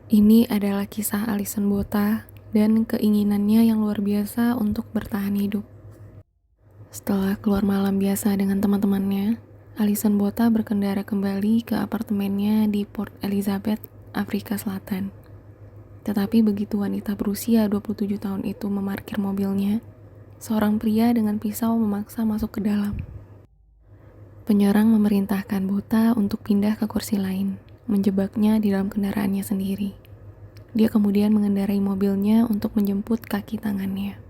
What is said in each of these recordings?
Ini adalah kisah Alison Bota dan keinginannya yang luar biasa untuk bertahan hidup. Setelah keluar malam biasa dengan teman-temannya, Alison Bota berkendara kembali ke apartemennya di Port Elizabeth, Afrika Selatan. Tetapi begitu wanita berusia 27 tahun itu memarkir mobilnya, seorang pria dengan pisau memaksa masuk ke dalam. Penyerang memerintahkan Bota untuk pindah ke kursi lain, menjebaknya di dalam kendaraannya sendiri. Dia kemudian mengendarai mobilnya untuk menjemput kaki tangannya.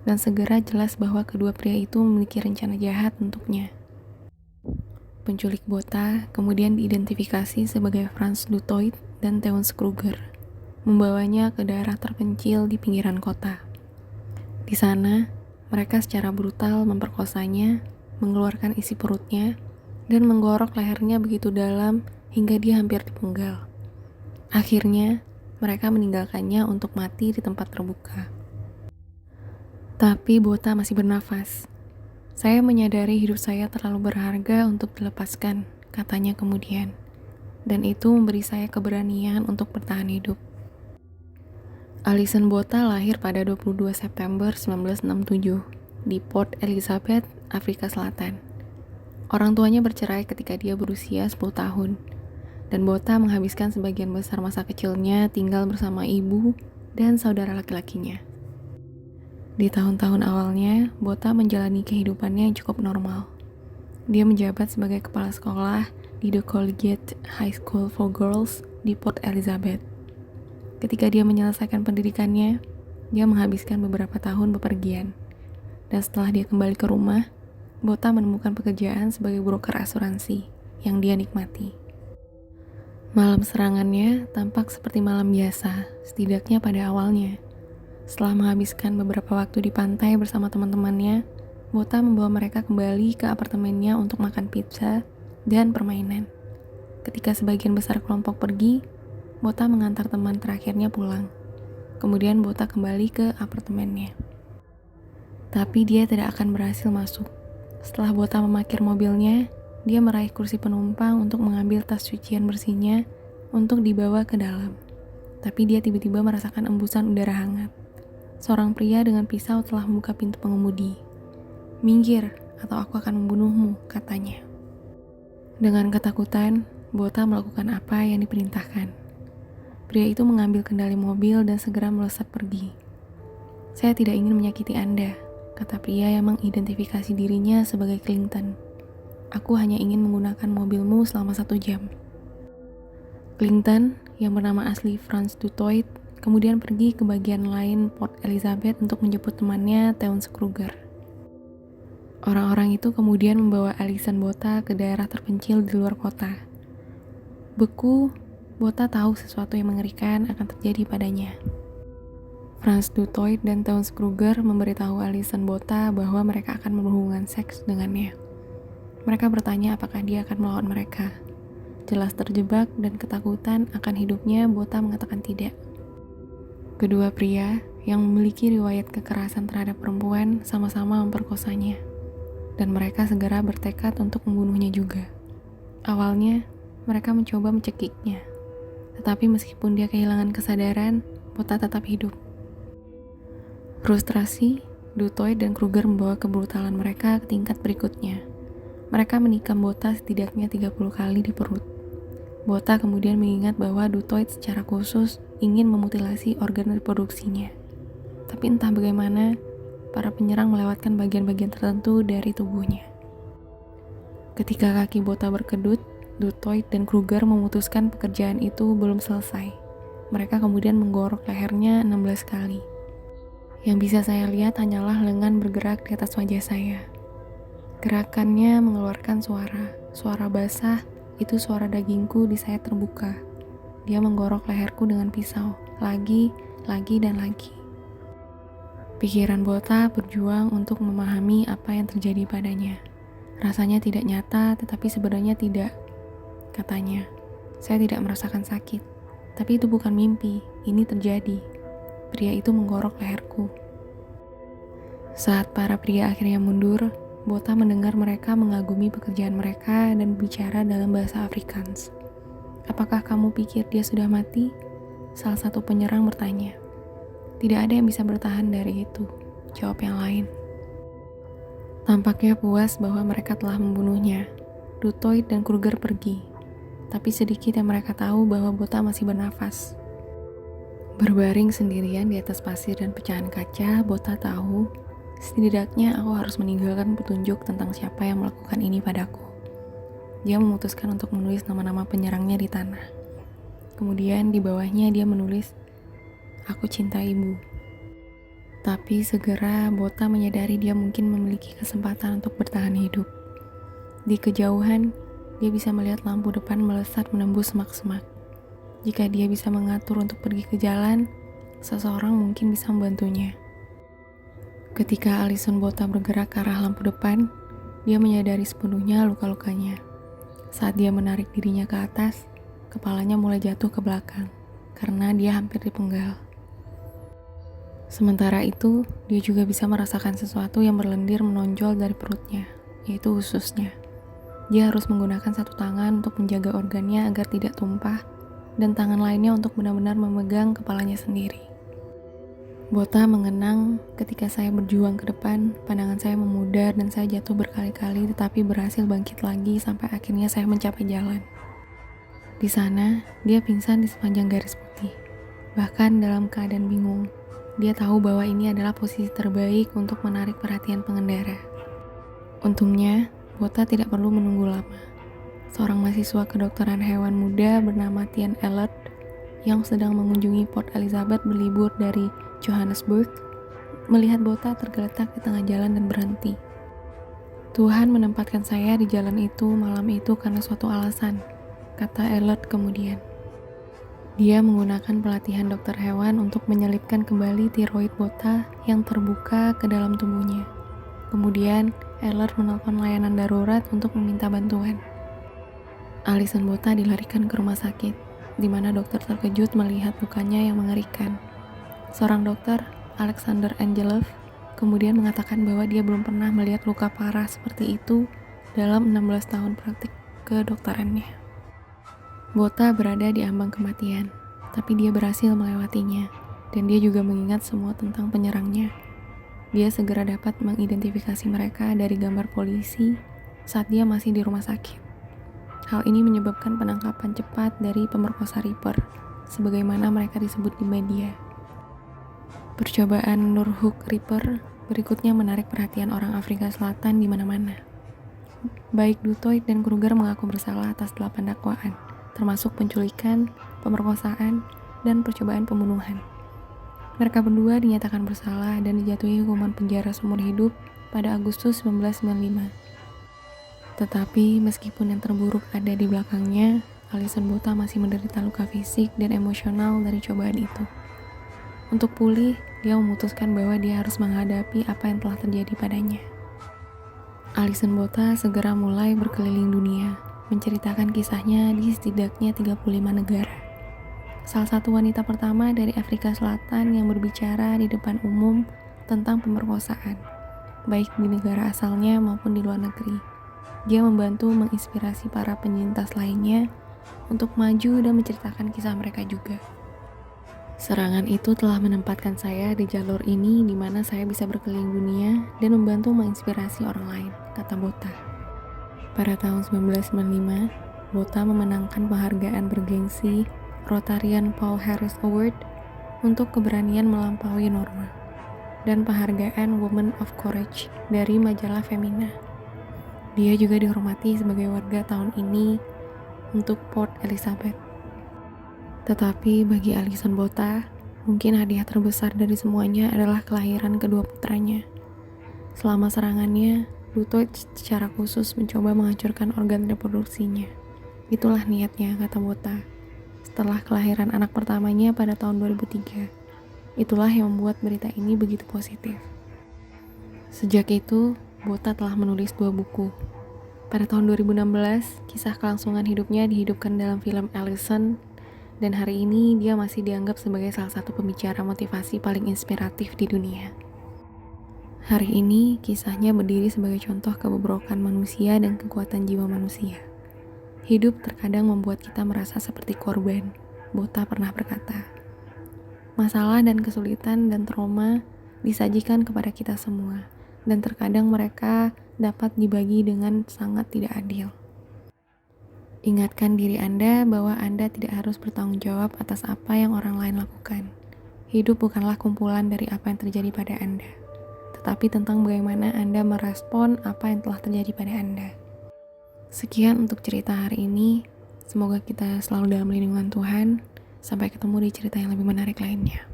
Dan segera jelas bahwa kedua pria itu memiliki rencana jahat untuknya. Penculik Bota kemudian diidentifikasi sebagai Frans Dutoit dan Theuns Kruger, membawanya ke daerah terpencil di pinggiran kota. Di sana, mereka secara brutal memperkosanya, mengeluarkan isi perutnya, dan menggorok lehernya begitu dalam hingga dia hampir dipenggal. Akhirnya, mereka meninggalkannya untuk mati di tempat terbuka. Tapi Bota masih bernafas. Saya menyadari hidup saya terlalu berharga untuk dilepaskan, katanya kemudian. Dan itu memberi saya keberanian untuk bertahan hidup. Alison Bota lahir pada 22 September 1967 di Port Elizabeth, Afrika Selatan. Orang tuanya bercerai ketika dia berusia 10 tahun. Dan Bota menghabiskan sebagian besar masa kecilnya tinggal bersama ibu dan saudara laki-lakinya. Di tahun-tahun awalnya, Bota menjalani kehidupannya yang cukup normal. Dia menjabat sebagai kepala sekolah di The Collegiate High School for Girls di Port Elizabeth. Ketika dia menyelesaikan pendidikannya, dia menghabiskan beberapa tahun bepergian. Dan setelah dia kembali ke rumah, Bota menemukan pekerjaan sebagai broker asuransi yang dia nikmati. Malam serangannya tampak seperti malam biasa, setidaknya pada awalnya. Setelah menghabiskan beberapa waktu di pantai bersama teman-temannya, Bota membawa mereka kembali ke apartemennya untuk makan pizza dan permainan. Ketika sebagian besar kelompok pergi, Bota mengantar teman terakhirnya pulang. Kemudian Bota kembali ke apartemennya. Tapi dia tidak akan berhasil masuk. Setelah Bota memarkir mobilnya, dia meraih kursi penumpang untuk mengambil tas cucian bersihnya untuk dibawa ke dalam. Tapi dia tiba-tiba merasakan embusan udara hangat. Seorang pria dengan pisau telah membuka pintu pengemudi. "Minggir, atau aku akan membunuhmu," katanya. Dengan ketakutan, Bota melakukan apa yang diperintahkan. Pria itu mengambil kendali mobil dan segera melesat pergi. "Saya tidak ingin menyakiti Anda," kata pria yang mengidentifikasi dirinya sebagai Clinton. "Aku hanya ingin menggunakan mobilmu selama 1 jam." Clinton, yang bernama asli Frans Dutoit, kemudian pergi ke bagian lain Port Elizabeth untuk menjemput temannya Theuns Kruger. Orang-orang itu kemudian membawa Alison Bota ke daerah terpencil di luar kota. Beku, Bota tahu sesuatu yang mengerikan akan terjadi padanya. Frans Dutoit dan Theuns Kruger memberitahu Alison Bota bahwa mereka akan berhubungan seks dengannya. Mereka bertanya apakah dia akan melawan mereka. Jelas terjebak dan ketakutan akan hidupnya, Bota mengatakan tidak. Kedua pria yang memiliki riwayat kekerasan terhadap perempuan sama-sama memperkosanya. Dan mereka segera bertekad untuk membunuhnya juga. Awalnya, mereka mencoba mencekiknya. Tetapi meskipun dia kehilangan kesadaran, Bota tetap hidup. Frustrasi, Dutoit dan Kruger membawa kebrutalan mereka ke tingkat berikutnya. Mereka menikam Bota setidaknya 30 kali di perut. Bota kemudian mengingat bahwa Dutoit secara khusus ingin memutilasi organ reproduksinya. Tapi entah bagaimana, para penyerang melewatkan bagian-bagian tertentu dari tubuhnya. Ketika kaki Bota berkedut, Dutoit dan Kruger memutuskan pekerjaan itu belum selesai. Mereka kemudian menggorok lehernya 16 kali. Yang bisa saya lihat hanyalah lengan bergerak di atas wajah saya. Gerakannya mengeluarkan suara basah, itu suara dagingku di sayat terbuka. Dia menggorok leherku dengan pisau, lagi, dan lagi. Pikiran Bota berjuang untuk memahami apa yang terjadi padanya. Rasanya tidak nyata, tetapi sebenarnya tidak. Katanya, "Saya tidak merasakan sakit, tapi itu bukan mimpi, ini terjadi." Pria itu menggorok leherku. Saat para pria akhirnya mundur, Bota mendengar mereka mengagumi pekerjaan mereka dan bicara dalam bahasa Afrikaans. "Apakah kamu pikir dia sudah mati?" Salah satu penyerang bertanya. Tidak ada yang bisa bertahan dari itu, jawab yang lain. Tampaknya puas bahwa mereka telah membunuhnya. Dutoit dan Kruger pergi, tapi sedikit yang mereka tahu bahwa Botha masih bernafas. Berbaring sendirian di atas pasir dan pecahan kaca, Botha tahu, setidaknya aku harus meninggalkan petunjuk tentang siapa yang melakukan ini padaku. Dia memutuskan untuk menulis nama-nama penyerangnya di tanah. Kemudian di bawahnya dia menulis, "Aku cinta ibu." Tapi segera Botha menyadari dia mungkin memiliki kesempatan untuk bertahan hidup. Di kejauhan, dia bisa melihat lampu depan melesat menembus semak-semak. Jika dia bisa mengatur untuk pergi ke jalan, seseorang mungkin bisa membantunya. Ketika Alison Botha bergerak ke arah lampu depan, dia menyadari sepenuhnya luka-lukanya. Saat dia menarik dirinya ke atas, kepalanya mulai jatuh ke belakang, karena dia hampir dipenggal. Sementara itu, dia juga bisa merasakan sesuatu yang berlendir menonjol dari perutnya, yaitu ususnya. Dia harus menggunakan satu tangan untuk menjaga organnya agar tidak tumpah, dan tangan lainnya untuk benar-benar memegang kepalanya sendiri. Botha mengenang ketika saya berjuang ke depan, pandangan saya memudar dan saya jatuh berkali-kali tetapi berhasil bangkit lagi sampai akhirnya saya mencapai jalan. Di sana, dia pingsan di sepanjang garis putih. Bahkan dalam keadaan bingung, dia tahu bahwa ini adalah posisi terbaik untuk menarik perhatian pengendara. Untungnya, Botha tidak perlu menunggu lama. Seorang mahasiswa kedokteran hewan muda bernama Tian Elert yang sedang mengunjungi Port Elizabeth berlibur dari Johannesburg melihat Botha tergeletak di tengah jalan dan berhenti. "Tuhan menempatkan saya di jalan itu malam itu karena suatu alasan," kata Elert kemudian. Dia menggunakan pelatihan dokter hewan untuk menyelipkan kembali tiroid Botha yang terbuka ke dalam tubuhnya. Kemudian, Elert menelpon layanan darurat untuk meminta bantuan. Alison Botha dilarikan ke rumah sakit, di mana dokter terkejut melihat lukanya yang mengerikan. Seorang dokter, Alexander Angelov, kemudian mengatakan bahwa dia belum pernah melihat luka parah seperti itu dalam 16 tahun praktik kedokterannya. Botha berada di ambang kematian, tapi dia berhasil melewatinya, dan dia juga mengingat semua tentang penyerangnya. Dia segera dapat mengidentifikasi mereka dari gambar polisi saat dia masih di rumah sakit. Hal ini menyebabkan penangkapan cepat dari pemerkosa Ripper, sebagaimana mereka disebut di media. Percobaan Nurhook Ripper berikutnya menarik perhatian orang Afrika Selatan di mana-mana. Baik Dutoit dan Kruger mengaku bersalah atas 8 dakwaan, termasuk penculikan, pemerkosaan, dan percobaan pembunuhan. Mereka berdua dinyatakan bersalah dan dijatuhi hukuman penjara seumur hidup pada Agustus 1995. Tetapi meskipun yang terburuk ada di belakangnya, Alison Botha masih menderita luka fisik dan emosional dari cobaan itu. Untuk pulih, dia memutuskan bahwa dia harus menghadapi apa yang telah terjadi padanya. Alison Botha segera mulai berkeliling dunia, menceritakan kisahnya di setidaknya 35 negara. Salah satu wanita pertama dari Afrika Selatan yang berbicara di depan umum tentang pemerkosaan, baik di negara asalnya maupun di luar negeri. Dia membantu menginspirasi para penyintas lainnya untuk maju dan menceritakan kisah mereka juga. Serangan itu telah menempatkan saya di jalur ini di mana saya bisa berkeliling dunia dan membantu menginspirasi orang lain, kata Botha. Pada tahun 1995, Botha memenangkan penghargaan bergengsi Rotarian Paul Harris Award untuk keberanian melampaui norma, dan penghargaan Woman of Courage dari majalah Femina. Dia juga dihormati sebagai warga tahun ini untuk Port Elizabeth. Tetapi bagi Alison Botha, mungkin hadiah terbesar dari semuanya adalah kelahiran kedua putranya. Selama serangannya, Dutoit secara khusus mencoba menghancurkan organ reproduksinya. Itulah niatnya, kata Botha. Setelah kelahiran anak pertamanya pada tahun 2003, itulah yang membuat berita ini begitu positif. Sejak itu, Botha telah menulis 2 buku. Pada tahun 2016, kisah kelangsungan hidupnya dihidupkan dalam film Alison, dan hari ini dia masih dianggap sebagai salah satu pembicara motivasi paling inspiratif di dunia. Hari ini, kisahnya berdiri sebagai contoh kebobrokan manusia dan kekuatan jiwa manusia. Hidup terkadang membuat kita merasa seperti korban, Botha pernah berkata. Masalah dan kesulitan dan trauma disajikan kepada kita semua, dan terkadang mereka dapat dibagi dengan sangat tidak adil. Ingatkan diri Anda bahwa Anda tidak harus bertanggung jawab atas apa yang orang lain lakukan. Hidup bukanlah kumpulan dari apa yang terjadi pada Anda, tetapi tentang bagaimana Anda merespon apa yang telah terjadi pada Anda. Sekian untuk cerita hari ini. Semoga kita selalu dalam lindungan Tuhan. Sampai ketemu di cerita yang lebih menarik lainnya.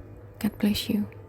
God bless you.